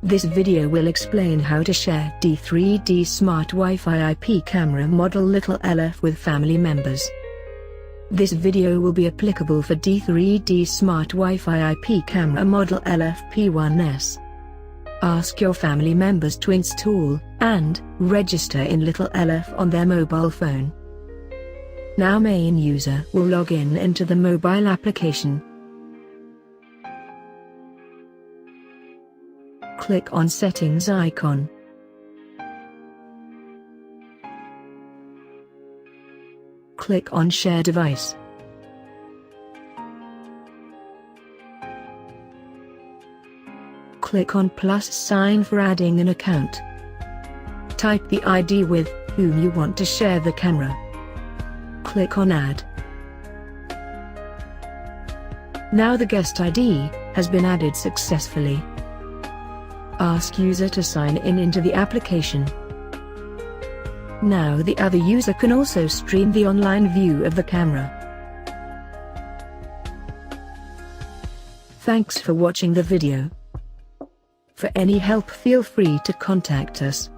This video will explain how to share D3D Smart Wi-Fi IP camera Model Little LF with family members. This video will be applicable for D3D Smart Wi-Fi IP camera Model LF P1s. Ask your family members to install and register in Little LF on their mobile phone. Now main user will log in into the mobile application. Click on Settings icon. Click on Share Device. Click on plus sign for adding an account. Type the ID with whom you want to share the camera. Click on Add. Now the guest ID has been added successfully. Ask user to sign in into the application. Now the other user can also stream the online view of the camera. Thanks for watching the video. For any help, feel free to contact us.